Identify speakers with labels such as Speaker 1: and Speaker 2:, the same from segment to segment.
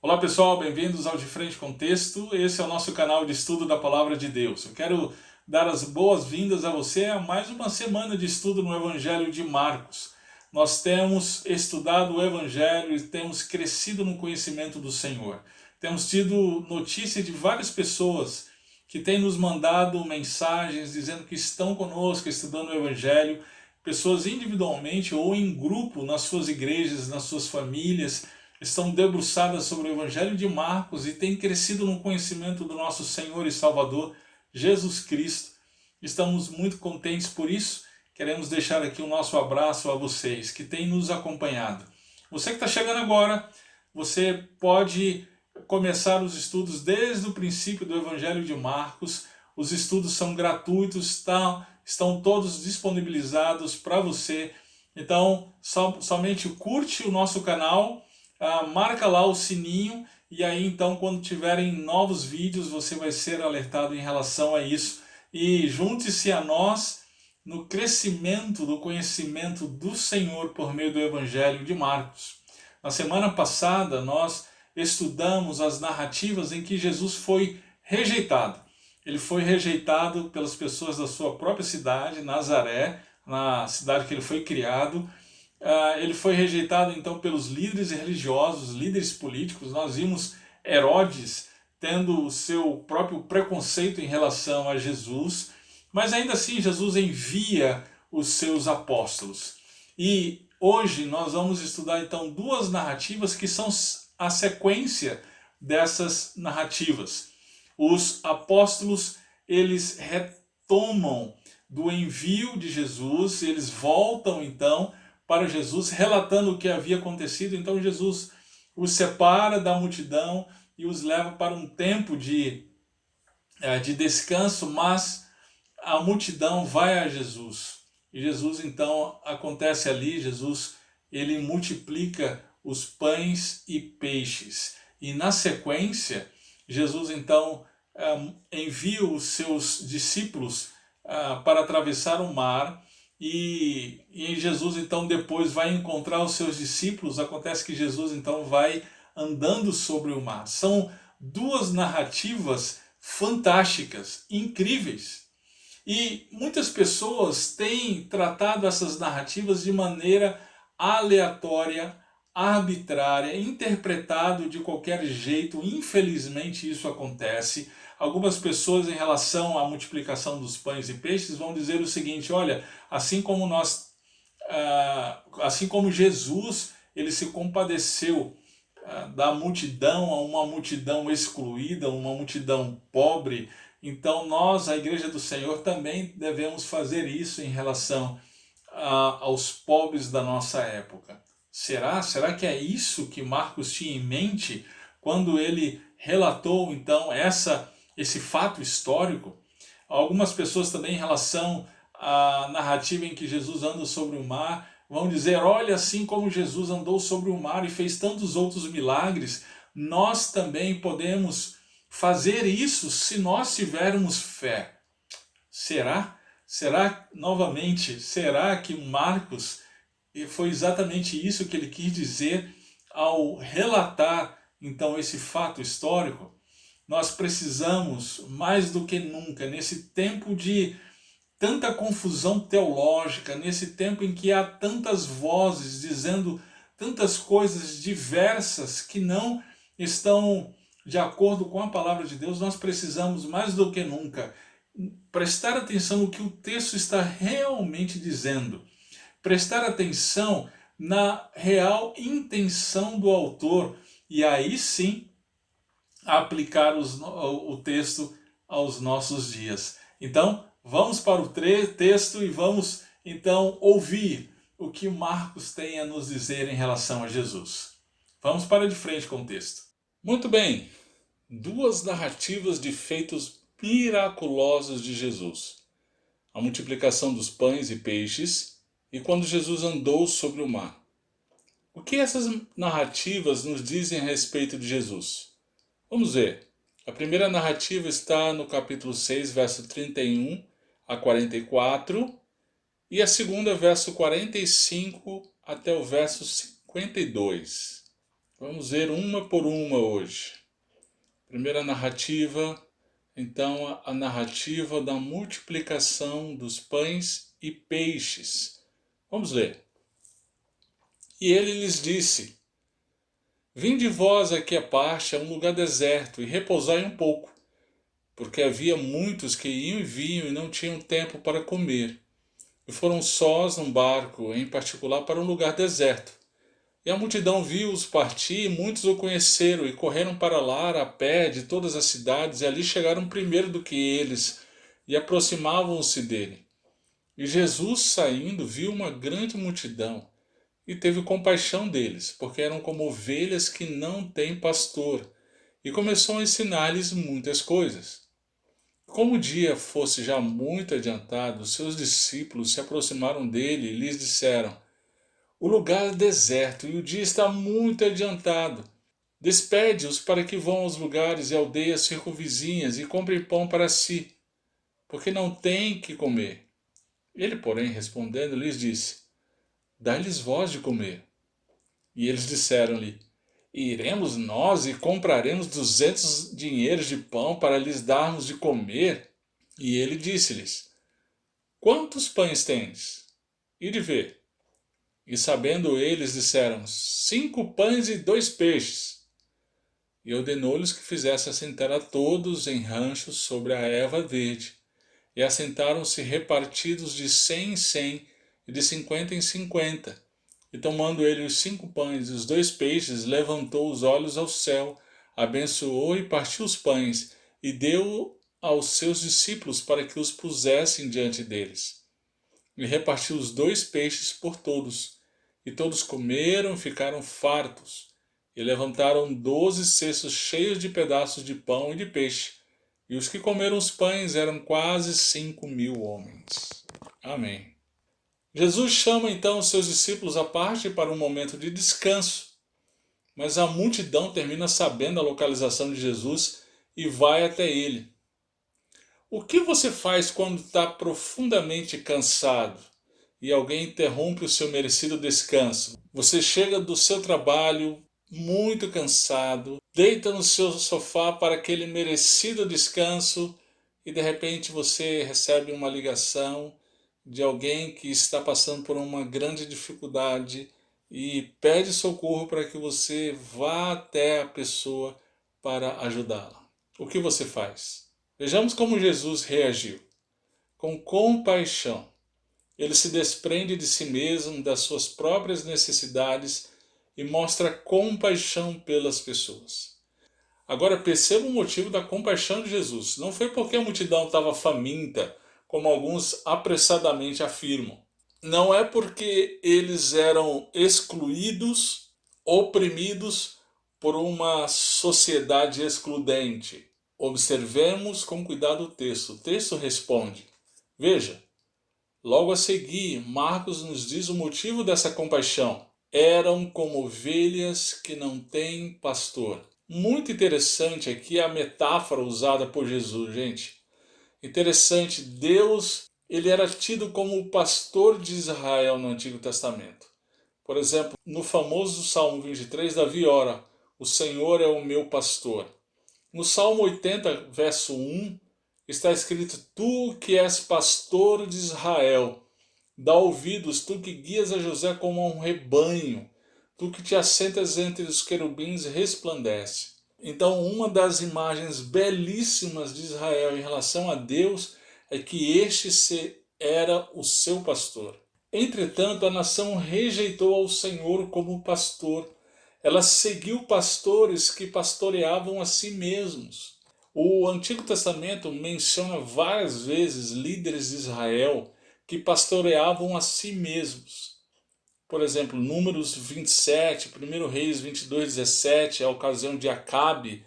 Speaker 1: Olá pessoal, bem-vindos ao De Frente com Texto. Esse é o nosso canal de estudo da Palavra de Deus. Eu quero dar as boas-vindas a você a mais uma semana de estudo no Evangelho de Marcos. Nós temos estudado o Evangelho e temos crescido no conhecimento do Senhor. Temos tido notícia de várias pessoas que têm nos mandado mensagens dizendo que estão conosco estudando o Evangelho, pessoas individualmente ou em grupo nas suas igrejas, nas suas famílias, estão debruçadas sobre o Evangelho de Marcos e têm crescido no conhecimento do nosso Senhor e Salvador, Jesus Cristo. Estamos muito contentes por isso. Queremos deixar aqui o nosso abraço a vocês que têm nos acompanhado. Você que está chegando agora, você pode começar os estudos desde o princípio do Evangelho de Marcos. Os estudos são gratuitos, estão todos disponibilizados para você. Então, somente curte o nosso canal, marca lá o sininho e aí então quando tiverem novos vídeos você vai ser alertado em relação a isso. E junte-se a nós no crescimento do conhecimento do Senhor por meio do Evangelho de Marcos. Na semana passada nós estudamos as narrativas em que Jesus foi rejeitado. Ele foi rejeitado pelas pessoas da sua própria cidade, Nazaré, na cidade que ele foi criado. Ele foi rejeitado então pelos líderes religiosos, líderes políticos. Nós vimos Herodes tendo o seu próprio preconceito em relação a Jesus, mas ainda assim Jesus envia os seus apóstolos. E hoje nós vamos estudar então duas narrativas que são a sequência dessas narrativas. Os apóstolos, eles retomam do envio de Jesus, eles voltam então para Jesus, relatando o que havia acontecido. Então Jesus os separa da multidão e os leva para um tempo de descanso, mas a multidão vai a Jesus. E Jesus então acontece ali, Jesus ele multiplica os pães e peixes. E na sequência, Jesus então envia os seus discípulos para atravessar o mar. E Jesus então depois vai encontrar os seus discípulos. Acontece que Jesus então vai andando sobre o mar. São duas narrativas fantásticas, incríveis. E muitas pessoas têm tratado essas narrativas de maneira aleatória, arbitrária, interpretado de qualquer jeito. Infelizmente isso acontece. Algumas pessoas, em relação à multiplicação dos pães e peixes, vão dizer o seguinte: olha, assim como Jesus ele se compadeceu da multidão, a uma multidão excluída, uma multidão pobre, então nós, a Igreja do Senhor, também devemos fazer isso em relação aos pobres da nossa época. Será que é isso que Marcos tinha em mente quando ele relatou então esse fato histórico? Algumas pessoas também, em relação à narrativa em que Jesus anda sobre o mar, vão dizer: olha, assim como Jesus andou sobre o mar e fez tantos outros milagres, nós também podemos fazer isso se nós tivermos fé. Será? Será que Marcos foi exatamente isso que ele quis dizer ao relatar então esse fato histórico? Nós precisamos, mais do que nunca, nesse tempo de tanta confusão teológica, nesse tempo em que há tantas vozes dizendo tantas coisas diversas que não estão de acordo com a palavra de Deus, nós precisamos mais do que nunca prestar atenção no que o texto está realmente dizendo, prestar atenção na real intenção do autor e aí sim aplicar o texto aos nossos dias. Então, vamos para o texto e vamos então ouvir o que Marcos tem a nos dizer em relação a Jesus. Vamos para de frente com o texto. Muito bem, duas narrativas de feitos miraculosos de Jesus: a multiplicação dos pães e peixes e quando Jesus andou sobre o mar. O que essas narrativas nos dizem a respeito de Jesus? Vamos ver. A primeira narrativa está no capítulo 6, verso 31 a 44, e a segunda, verso 45 até o verso 52. Vamos ver uma por uma hoje. Primeira narrativa, então a narrativa da multiplicação dos pães e peixes. Vamos ler. E ele lhes disse: Vinde vós aqui à parte a um lugar deserto e repousai um pouco, porque havia muitos que iam e vinham e não tinham tempo para comer. E foram sós num barco, em particular para um lugar deserto. E a multidão viu-os partir, e muitos o conheceram, e correram para lá a pé de todas as cidades, e ali chegaram primeiro do que eles, e aproximavam-se dele. E Jesus, saindo, viu uma grande multidão, e teve compaixão deles, porque eram como ovelhas que não têm pastor, e começou a ensinar-lhes muitas coisas. Como o dia fosse já muito adiantado, seus discípulos se aproximaram dele e lhes disseram: O lugar é deserto e o dia está muito adiantado. Despede-os para que vão aos lugares e aldeias circunvizinhas e comprem pão para si, porque não têm que comer. Ele, porém, respondendo, lhes disse: Dai-lhes vós de comer. E eles disseram-lhe: Iremos nós e compraremos 200 dinheiros de pão para lhes darmos de comer? E ele disse-lhes: Quantos pães tendes? Ide ver. E sabendo eles, disseram: 5 pães e 2 peixes. E ordenou-lhes que fizessem assentar a todos em ranchos sobre a erva verde. E assentaram-se repartidos de 100 em 100 e de 50 em 50. E tomando ele os 5 pães e os 2 peixes, levantou os olhos ao céu, abençoou e partiu os pães, e deu aos seus discípulos para que os pusessem diante deles. E repartiu os 2 peixes por todos. E todos comeram e ficaram fartos. E levantaram 12 cestos cheios de pedaços de pão e de peixe. E os que comeram os pães eram quase 5.000 homens. Amém. Jesus chama então os seus discípulos à parte para um momento de descanso. Mas a multidão termina sabendo a localização de Jesus e vai até ele. O que você faz quando está profundamente cansado e alguém interrompe o seu merecido descanso? Você chega do seu trabalho muito cansado, deita no seu sofá para aquele merecido descanso e de repente você recebe uma ligação de alguém que está passando por uma grande dificuldade e pede socorro para que você vá até a pessoa para ajudá-la. O que você faz? Vejamos como Jesus reagiu. Com compaixão. Ele se desprende de si mesmo, das suas próprias necessidades e mostra compaixão pelas pessoas. Agora perceba o motivo da compaixão de Jesus. Não foi porque a multidão estava faminta, como alguns apressadamente afirmam. Não é porque eles eram excluídos, oprimidos por uma sociedade excludente. Observemos com cuidado o texto. O texto responde. Veja, logo a seguir, Marcos nos diz o motivo dessa compaixão. Eram como ovelhas que não têm pastor. Muito interessante aqui a metáfora usada por Jesus, gente. Interessante, Deus, ele era tido como o pastor de Israel no Antigo Testamento. Por exemplo, no famoso Salmo 23, Davi ora: O Senhor é o meu pastor. No Salmo 80, verso 1, está escrito: Tu que és pastor de Israel, dá ouvidos, tu que guias a José como a um rebanho, tu que te assentas entre os querubins resplandece. Então, uma das imagens belíssimas de Israel em relação a Deus é que este era o seu pastor. Entretanto, a nação rejeitou ao Senhor como pastor. Ela seguiu pastores que pastoreavam a si mesmos. O Antigo Testamento menciona várias vezes líderes de Israel que pastoreavam a si mesmos. Por exemplo, Números 27, 1 Reis 22, 17, a ocasião de Acabe,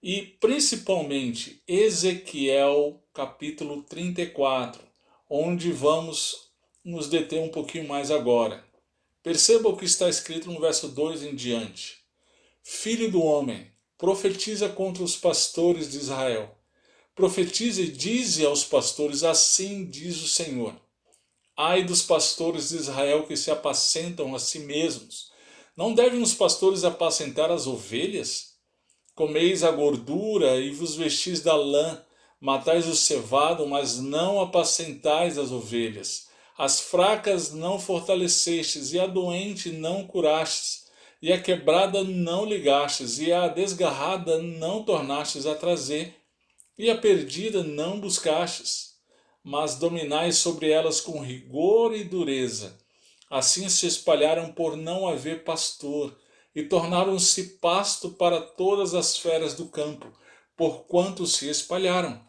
Speaker 1: e principalmente Ezequiel capítulo 34, onde vamos nos deter um pouquinho mais agora. Perceba o que está escrito no verso 2 em diante. Filho do homem, profetiza contra os pastores de Israel. Profetiza e dize aos pastores: assim diz o Senhor. Ai dos pastores de Israel que se apacentam a si mesmos. Não devem os pastores apacentar as ovelhas? Comeis a gordura e vos vestis da lã, matais o cevado, mas não apacentais as ovelhas. As fracas não fortalecestes, e a doente não curastes, e a quebrada não ligastes, e a desgarrada não tornastes a trazer, e a perdida não buscastes, mas dominais sobre elas com rigor e dureza. Assim se espalharam por não haver pastor, e tornaram-se pasto para todas as feras do campo, porquanto se espalharam.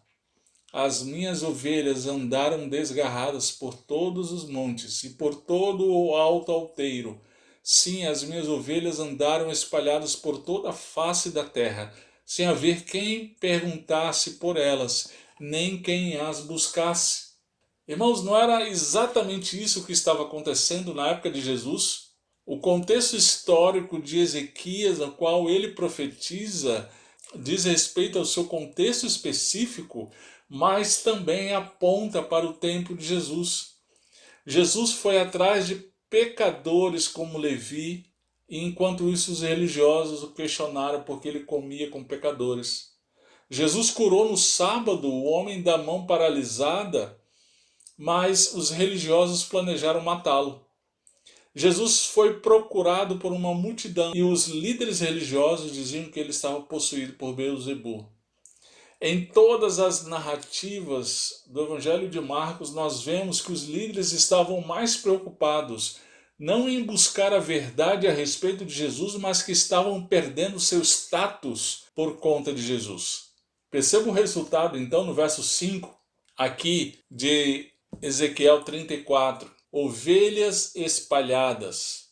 Speaker 1: As minhas ovelhas andaram desgarradas por todos os montes e por todo o alto outeiro. Sim, as minhas ovelhas andaram espalhadas por toda a face da terra, sem haver quem perguntasse por elas, nem quem as buscasse. Irmãos, não era exatamente isso que estava acontecendo na época de Jesus? O contexto histórico de Ezequias, no qual ele profetiza, diz respeito ao seu contexto específico, mas também aponta para o tempo de Jesus. Jesus foi atrás de pecadores como Levi, e enquanto isso os religiosos o questionaram porque ele comia com pecadores. Jesus curou no sábado o homem da mão paralisada, mas os religiosos planejaram matá-lo. Jesus foi procurado por uma multidão e os líderes religiosos diziam que ele estava possuído por Beelzebu. Em todas as narrativas do Evangelho de Marcos, nós vemos que os líderes estavam mais preocupados não em buscar a verdade a respeito de Jesus, mas que estavam perdendo seu status por conta de Jesus. Perceba o resultado então no verso 5 aqui de Ezequiel 34. Ovelhas espalhadas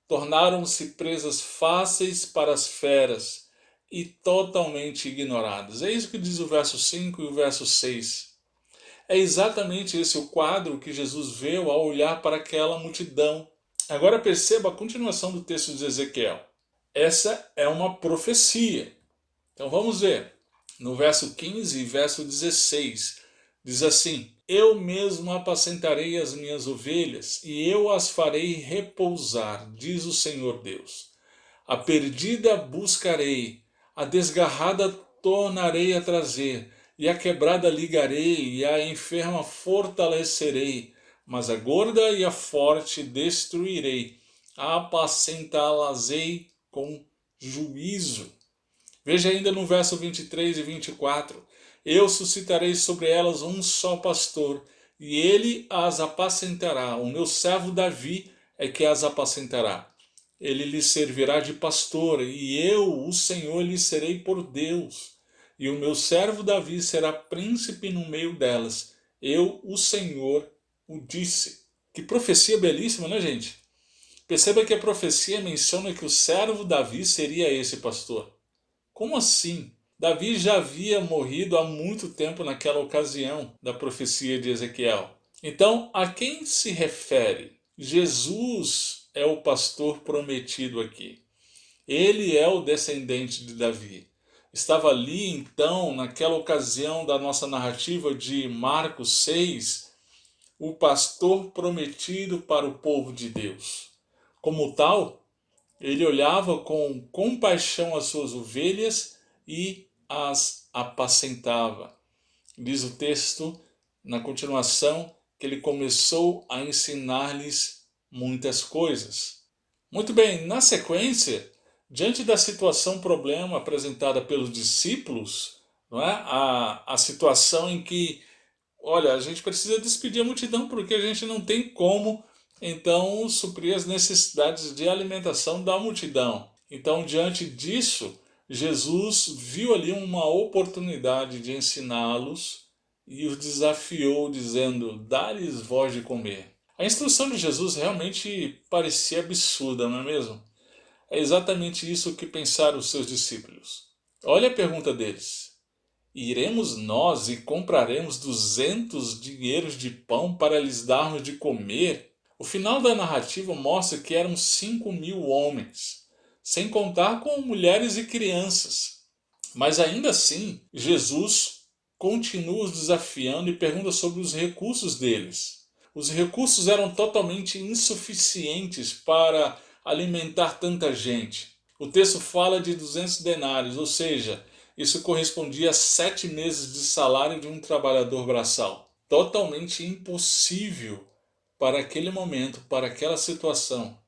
Speaker 1: tornaram-se presas fáceis para as feras e totalmente ignoradas. É isso que diz o verso 5 e o verso 6. É exatamente esse o quadro que Jesus vê ao olhar para aquela multidão. Agora perceba a continuação do texto de Ezequiel. Essa é uma profecia. Então vamos ver. No verso 15 e verso 16, diz assim: Eu mesmo apacentarei as minhas ovelhas, e eu as farei repousar, diz o Senhor Deus. A perdida buscarei, a desgarrada tornarei a trazer, e a quebrada ligarei, e a enferma fortalecerei, mas a gorda e a forte destruirei, apacentá-las-ei com juízo. Veja ainda no verso 23 e 24. Eu suscitarei sobre elas um só pastor, e ele as apacentará. O meu servo Davi é que as apacentará. Ele lhes servirá de pastor, e eu, o Senhor, lhe serei por Deus. E o meu servo Davi será príncipe no meio delas. Eu, o Senhor, o disse. Que profecia belíssima, né, gente? Perceba que a profecia menciona que o servo Davi seria esse pastor. Como assim? Davi já havia morrido há muito tempo naquela ocasião da profecia de Ezequiel. Então, a quem se refere? Jesus é o pastor prometido aqui. Ele é o descendente de Davi. Estava ali, então, naquela ocasião da nossa narrativa de Marcos 6, o pastor prometido para o povo de Deus. Como tal, ele olhava com compaixão as suas ovelhas e as apacentava. Diz o texto, na continuação, que ele começou a ensinar-lhes muitas coisas. Muito bem, na sequência, diante da situação problema apresentada pelos discípulos, não é? a situação em que, olha, a gente precisa despedir a multidão porque a gente não tem como, então, suprir as necessidades de alimentação da multidão. Então, diante disso, Jesus viu ali uma oportunidade de ensiná-los e os desafiou, dizendo: dá-lhes voz de comer. A instrução de Jesus realmente parecia absurda, não é mesmo? É exatamente isso que pensaram os seus discípulos. Olha a pergunta deles: iremos nós e compraremos 200 dinheiros de pão para lhes darmos de comer? O final da narrativa mostra que eram 5.000 homens, sem contar com mulheres e crianças. Mas ainda assim, Jesus continua os desafiando e pergunta sobre os recursos deles. Os recursos eram totalmente insuficientes para alimentar tanta gente? O texto fala de 200 denários, ou seja, isso correspondia a 7 meses de salário de um trabalhador braçal. Totalmente impossível para aquele momento, para aquela situação.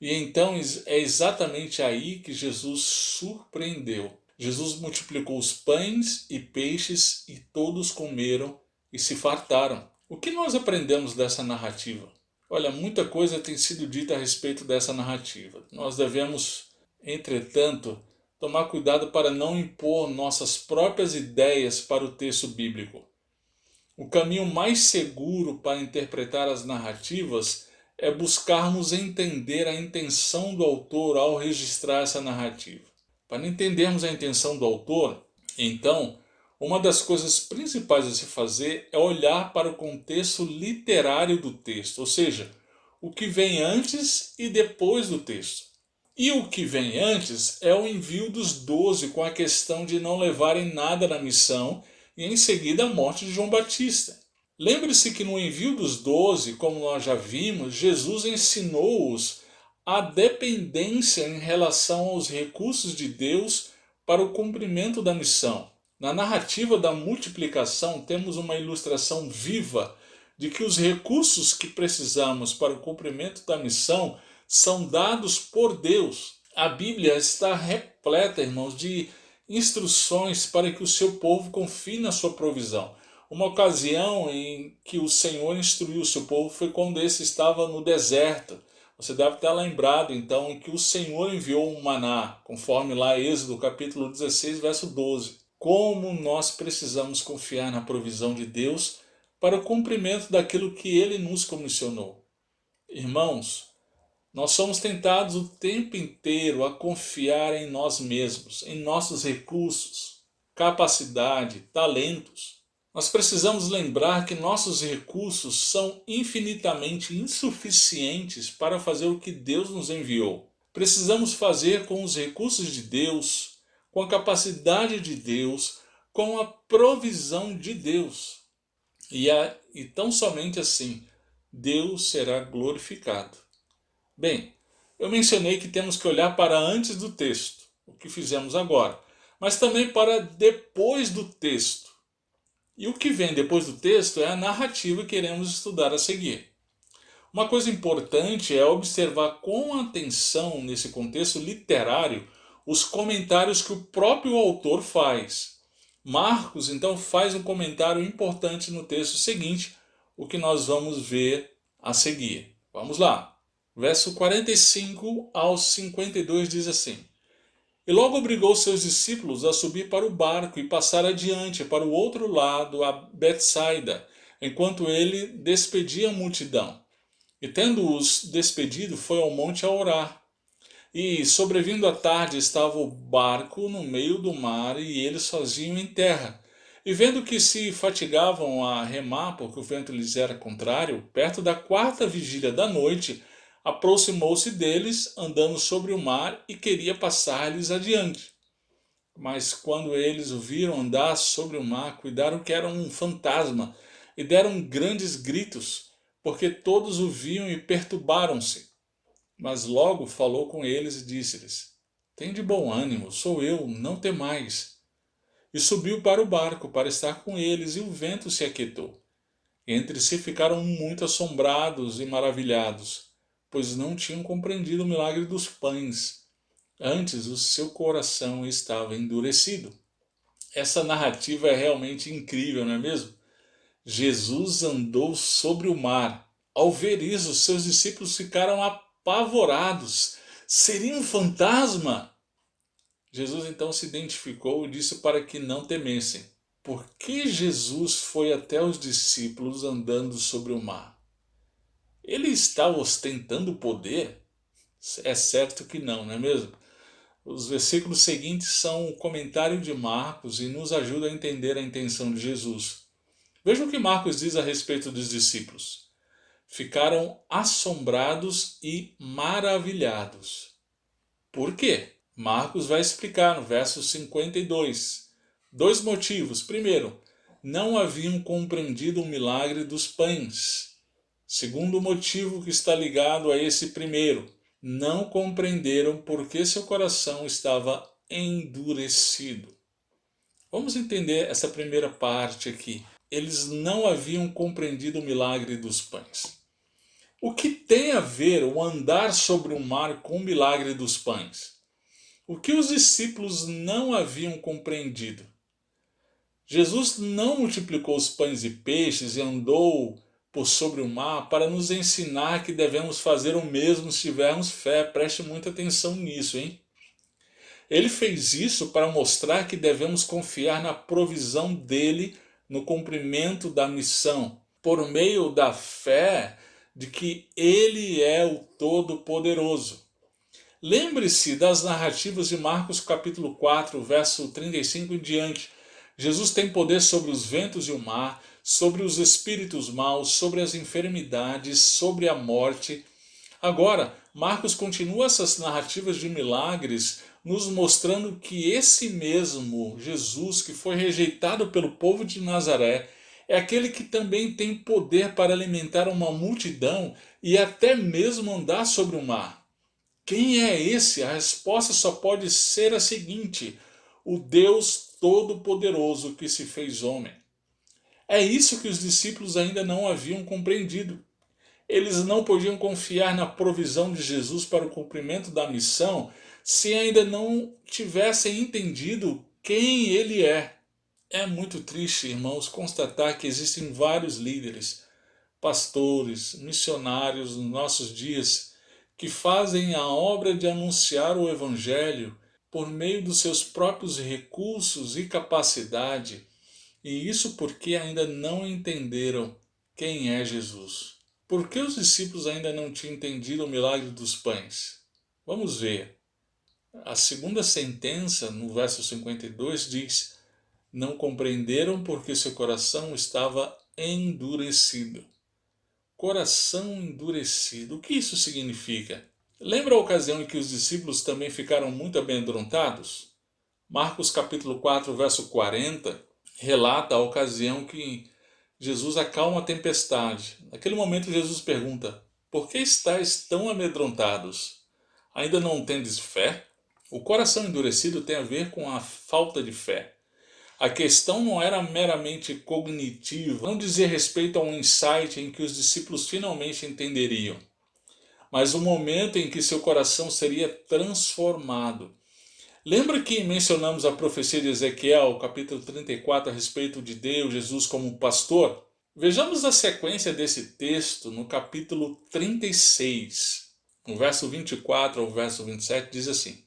Speaker 1: E então é exatamente aí que Jesus surpreendeu. Jesus multiplicou os pães e peixes e todos comeram e se fartaram. O que nós aprendemos dessa narrativa? Olha, muita coisa tem sido dita a respeito dessa narrativa. Nós devemos, entretanto, tomar cuidado para não impor nossas próprias ideias para o texto bíblico. O caminho mais seguro para interpretar as narrativas é buscarmos entender a intenção do autor ao registrar essa narrativa. Para entendermos a intenção do autor, então, uma das coisas principais a se fazer é olhar para o contexto literário do texto, ou seja, o que vem antes e depois do texto. E o que vem antes é o envio dos 12 com a questão de não levarem nada na missão e em seguida a morte de João Batista. Lembre-se que no envio dos 12, como nós já vimos, Jesus ensinou-os a dependência em relação aos recursos de Deus para o cumprimento da missão. Na narrativa da multiplicação, temos uma ilustração viva de que os recursos que precisamos para o cumprimento da missão são dados por Deus. A Bíblia está repleta, irmãos, de instruções para que o seu povo confie na sua provisão. Uma ocasião em que o Senhor instruiu o seu povo foi quando esse estava no deserto. Você deve ter lembrado, então, em que o Senhor enviou um maná, conforme lá Êxodo capítulo 16, verso 12. Como nós precisamos confiar na provisão de Deus para o cumprimento daquilo que Ele nos comissionou. Irmãos, nós somos tentados o tempo inteiro a confiar em nós mesmos, em nossos recursos, capacidade, talentos. Nós precisamos lembrar que nossos recursos são infinitamente insuficientes para fazer o que Deus nos enviou. Precisamos fazer com os recursos de Deus, com a capacidade de Deus, com a provisão de Deus. E tão somente assim, Deus será glorificado. Bem, eu mencionei que temos que olhar para antes do texto, o que fizemos agora, mas também para depois do texto. E o que vem depois do texto é a narrativa que iremos estudar a seguir. Uma coisa importante é observar com atenção nesse contexto literário os comentários que o próprio autor faz. Marcos então faz um comentário importante no texto seguinte, o que nós vamos ver a seguir. Vamos lá. Verso 45 ao 52 diz assim: E logo obrigou seus discípulos a subir para o barco e passar adiante para o outro lado, a Betsaida, enquanto ele despedia a multidão. E tendo-os despedido, foi ao monte a orar. E, sobrevindo a tarde, estava o barco no meio do mar e eles sozinhos em terra. E vendo que se fatigavam a remar, porque o vento lhes era contrário, perto da 4ª vigília da noite, aproximou-se deles, andando sobre o mar, e queria passar-lhes adiante. Mas quando eles o viram andar sobre o mar, cuidaram que era um fantasma, e deram grandes gritos, porque todos o viam e perturbaram-se. Mas logo falou com eles e disse-lhes: Tende bom ânimo, sou eu, não temais. E subiu para o barco para estar com eles, e o vento se aquietou. Entre si ficaram muito assombrados e maravilhados, pois não tinham compreendido o milagre dos pães. Antes o seu coração estava endurecido. Essa narrativa é realmente incrível, não é mesmo? Jesus andou sobre o mar. Ao ver isso, os seus discípulos ficaram apavorados. Seria um fantasma? Jesus então se identificou e disse para que não temessem. Por que Jesus foi até os discípulos andando sobre o mar? Ele estava ostentando poder? É certo que não, não é mesmo? Os versículos seguintes são um comentário de Marcos e nos ajudam a entender a intenção de Jesus. Veja o que Marcos diz a respeito dos discípulos. Ficaram assombrados e maravilhados. Por quê? Marcos vai explicar no verso 52. 2 motivos. Primeiro, não haviam compreendido o milagre dos pães. Segundo motivo que está ligado a esse primeiro, não compreenderam porque seu coração estava endurecido. Vamos entender essa primeira parte aqui. Eles não haviam compreendido o milagre dos pães. O que tem a ver o andar sobre o mar com o milagre dos pães? O que os discípulos não haviam compreendido? Jesus não multiplicou os pães e peixes e andou por sobre o mar para nos ensinar que devemos fazer o mesmo se tivermos fé. Preste muita atenção nisso, hein? Ele fez isso para mostrar que devemos confiar na provisão dele no cumprimento da missão, por meio da fé de que ele é o Todo-Poderoso. Lembre-se das narrativas de Marcos capítulo 4, verso 35 em diante. Jesus tem poder sobre os ventos e o mar, sobre os espíritos maus, sobre as enfermidades, sobre a morte. Agora, Marcos continua essas narrativas de milagres, nos mostrando que esse mesmo Jesus que foi rejeitado pelo povo de Nazaré é aquele que também tem poder para alimentar uma multidão e até mesmo andar sobre o mar. Quem é esse? A resposta só pode ser a seguinte: o Deus Todo-Poderoso que se fez homem. É isso que os discípulos ainda não haviam compreendido. Eles não podiam confiar na provisão de Jesus para o cumprimento da missão se ainda não tivessem entendido quem ele é. É muito triste, irmãos, constatar que existem vários líderes, pastores, missionários nos nossos dias que fazem a obra de anunciar o Evangelho por meio dos seus próprios recursos e capacidade, e isso porque ainda não entenderam quem é Jesus. Por que os discípulos ainda não tinham entendido o milagre dos pães? Vamos ver. A segunda sentença, no verso 52, diz: não compreenderam porque seu coração estava endurecido. Coração endurecido. O que isso significa? Lembra a ocasião em que os discípulos também ficaram muito amedrontados? Marcos capítulo 4, verso 40, relata a ocasião que Jesus acalma a tempestade. Naquele momento Jesus pergunta: por que estáis tão amedrontados? Ainda não tendes fé? O coração endurecido tem a ver com a falta de fé. A questão não era meramente cognitiva, não dizia respeito a um insight em que os discípulos finalmente entenderiam, mas o momento em que seu coração seria transformado. Lembra que mencionamos a profecia de Ezequiel, capítulo 34, a respeito de Deus, Jesus como pastor? Vejamos a sequência desse texto no capítulo 36, no verso 24 ao verso 27, diz assim: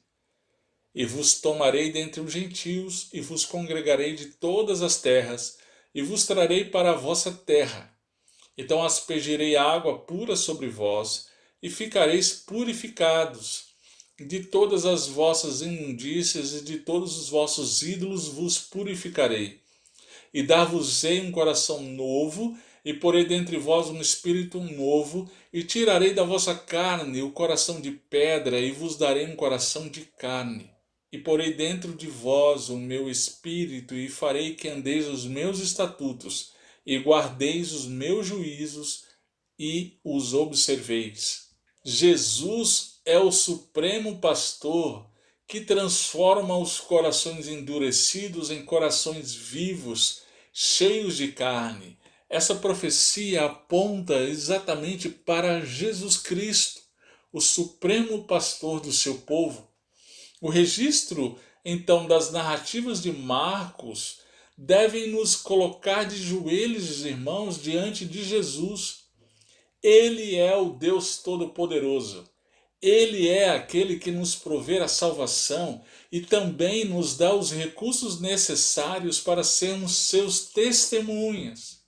Speaker 1: e vos tomarei dentre os gentios, e vos congregarei de todas as terras, e vos trarei para a vossa terra. Então aspergirei água pura sobre vós, e ficareis purificados. De todas as vossas imundícias e de todos os vossos ídolos vos purificarei. E dar-vos-ei um coração novo, e porei dentre vós um espírito novo, e tirarei da vossa carne o coração de pedra, e vos darei um coração de carne. E porei dentro de vós o meu espírito, e farei que andeis os meus estatutos, e guardeis os meus juízos, e os observeis. Jesus é o supremo pastor que transforma os corações endurecidos em corações vivos, cheios de carne. Essa profecia aponta exatamente para Jesus Cristo, o supremo pastor do seu povo. O registro, então, das narrativas de Marcos devem nos colocar de joelhos, irmãos, diante de Jesus. Ele é o Deus Todo-Poderoso. Ele é aquele que nos provê a salvação e também nos dá os recursos necessários para sermos seus testemunhas.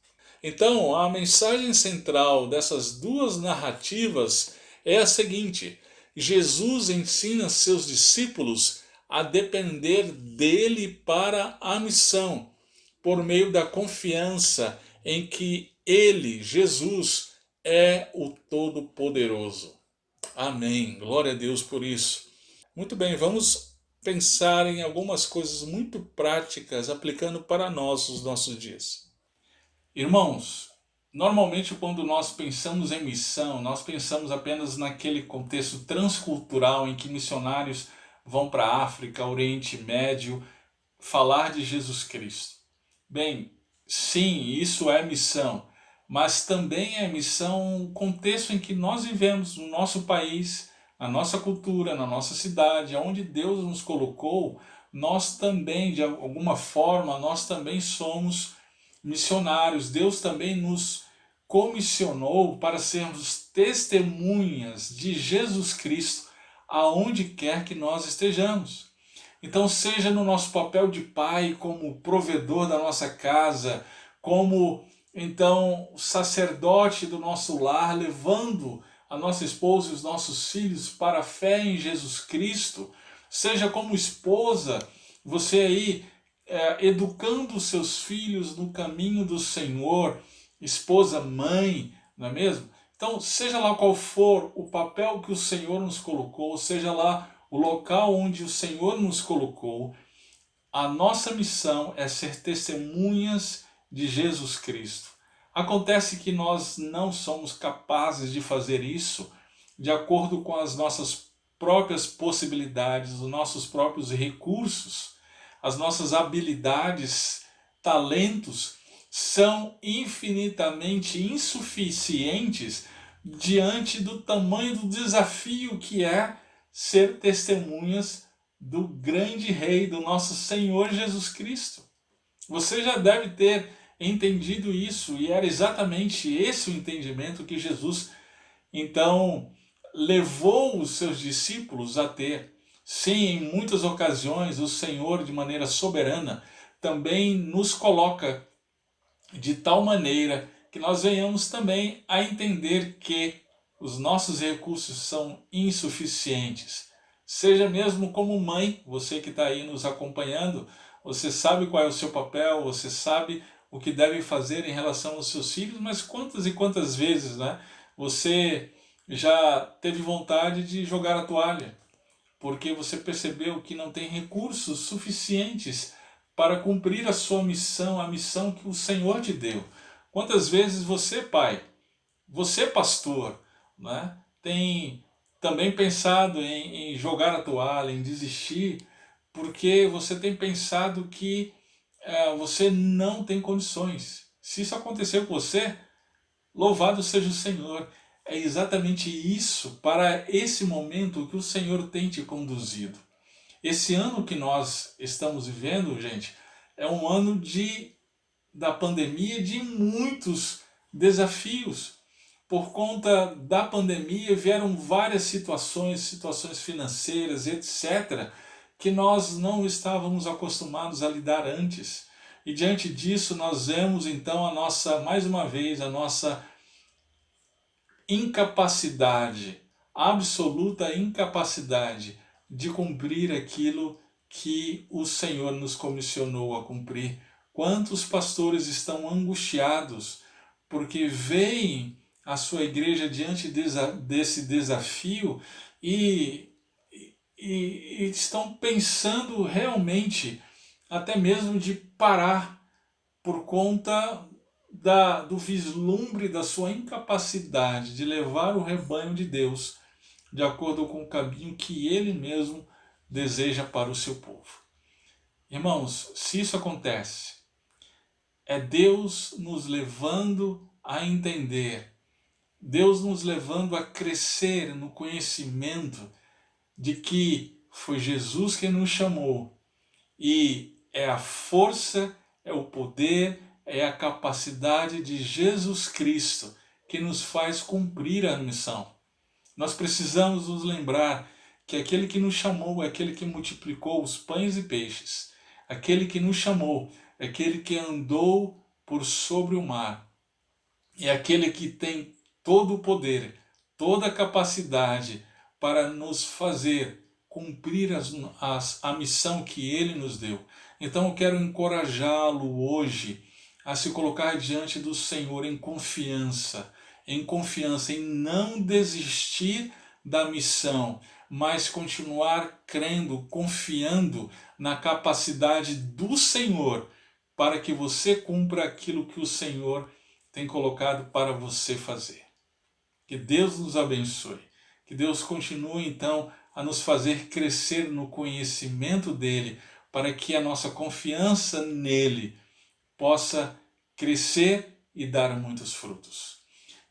Speaker 1: Então, a mensagem central dessas duas narrativas é a seguinte: Jesus ensina seus discípulos a depender dele para a missão, por meio da confiança em que ele, Jesus, é o Todo-Poderoso. Amém. Glória a Deus por isso. Muito bem, vamos pensar em algumas coisas muito práticas aplicando para nós os nossos dias. Irmãos, Normalmente, quando nós pensamos em missão, nós pensamos apenas naquele contexto transcultural em que missionários vão para a África, Oriente Médio, falar de Jesus Cristo. Bem, sim, isso é missão, mas também é missão o contexto em que nós vivemos, no nosso país, na nossa cultura, na nossa cidade, onde Deus nos colocou, nós também, de alguma forma, nós também somos missionários. Deus também nos comissionou para sermos testemunhas de Jesus Cristo aonde quer que nós estejamos. Então, seja no nosso papel de pai, como provedor da nossa casa, como então sacerdote do nosso lar, levando a nossa esposa e os nossos filhos para a fé em Jesus Cristo, seja como esposa, você aí educando os seus filhos no caminho do Senhor, esposa, mãe, não é mesmo? Então, seja lá qual for o papel que o Senhor nos colocou, seja lá o local onde o Senhor nos colocou, a nossa missão é ser testemunhas de Jesus Cristo. Acontece que nós não somos capazes de fazer isso de acordo com as nossas próprias possibilidades, os nossos próprios recursos, as nossas habilidades, talentos são infinitamente insuficientes diante do tamanho do desafio que é ser testemunhas do grande Rei, do nosso Senhor Jesus Cristo. Você já deve ter entendido isso, e era exatamente esse o entendimento que Jesus, então, levou os seus discípulos a ter. Sim, em muitas ocasiões, o Senhor, de maneira soberana, também nos coloca de tal maneira que nós venhamos também a entender que os nossos recursos são insuficientes. Seja mesmo como mãe, você que está aí nos acompanhando, você sabe qual é o seu papel, você sabe o que deve fazer em relação aos seus filhos, mas quantas e quantas vezes, né, você já teve vontade de jogar a toalha, porque você percebeu que não tem recursos suficientes para cumprir a sua missão, a missão que o Senhor te deu. Quantas vezes você, pai, você, pastor, né, tem também pensado em jogar a toalha, em desistir, porque você tem pensado que você não tem condições. Se isso aconteceu com você, louvado seja o Senhor. É exatamente isso, para esse momento que o Senhor tem te conduzido. Esse ano que nós estamos vivendo, gente, é um ano da pandemia, de muitos desafios. Por conta da pandemia vieram várias situações financeiras, etc., que nós não estávamos acostumados a lidar antes. E diante disso nós vemos então mais uma vez, a nossa incapacidade, absoluta incapacidade de cumprir aquilo que o Senhor nos comissionou a cumprir. Quantos pastores estão angustiados porque veem a sua igreja diante desse desafio e estão pensando realmente até mesmo de parar por conta do vislumbre da sua incapacidade de levar o rebanho de Deus de acordo com o caminho que Ele mesmo deseja para o seu povo. Irmãos, se isso acontece, é Deus nos levando a entender, Deus nos levando a crescer no conhecimento de que foi Jesus quem nos chamou e é a força, é o poder, é a capacidade de Jesus Cristo que nos faz cumprir a missão. Nós precisamos nos lembrar que aquele que nos chamou é aquele que multiplicou os pães e peixes. Aquele que nos chamou é aquele que andou por sobre o mar. É aquele que tem todo o poder, toda a capacidade para nos fazer cumprir a missão que Ele nos deu. Então eu quero encorajá-lo hoje a se colocar diante do Senhor em confiança, em não desistir da missão, mas continuar crendo, confiando na capacidade do Senhor para que você cumpra aquilo que o Senhor tem colocado para você fazer. Que Deus nos abençoe. Que Deus continue, então, a nos fazer crescer no conhecimento dEle, para que a nossa confiança nele possa crescer e dar muitos frutos.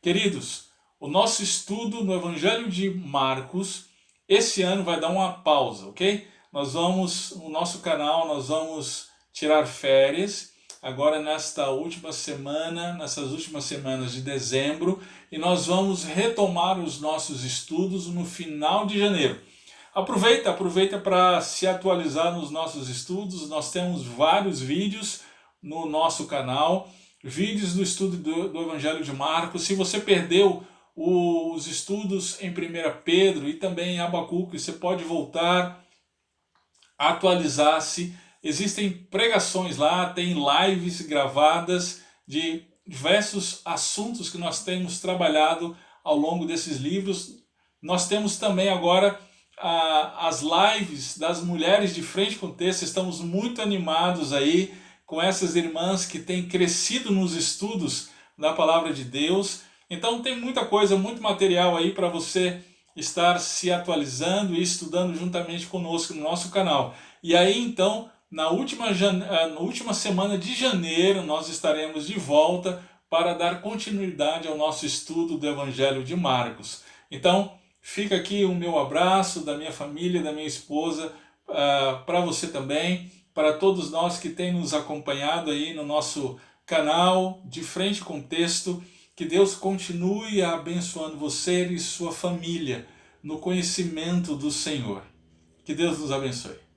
Speaker 1: Queridos, o nosso estudo no Evangelho de Marcos, esse ano vai dar uma pausa, ok? No nosso canal, nós vamos tirar férias, agora nessas últimas semanas de dezembro, e nós vamos retomar os nossos estudos no final de janeiro. Aproveita para se atualizar nos nossos estudos. Nós temos vários vídeos no nosso canal, vídeos do estudo do Evangelho de Marcos. Se você perdeu os estudos em 1 Pedro e também em Abacuque, você pode voltar, atualizar-se. Existem pregações lá, tem lives gravadas de diversos assuntos que nós temos trabalhado ao longo desses livros. Nós temos também agora as lives das mulheres de Frente com Texto. Estamos muito animados aí com essas irmãs que têm crescido nos estudos da Palavra de Deus. Então tem muita coisa, muito material aí para você estar se atualizando e estudando juntamente conosco no nosso canal. E aí então, na última semana de janeiro, nós estaremos de volta para dar continuidade ao nosso estudo do Evangelho de Marcos. Então, fica aqui o meu abraço da minha família, da minha esposa, para você também, para todos nós que têm nos acompanhado aí no nosso canal de Frente com Texto. Que Deus continue abençoando você e sua família no conhecimento do Senhor. Que Deus nos abençoe.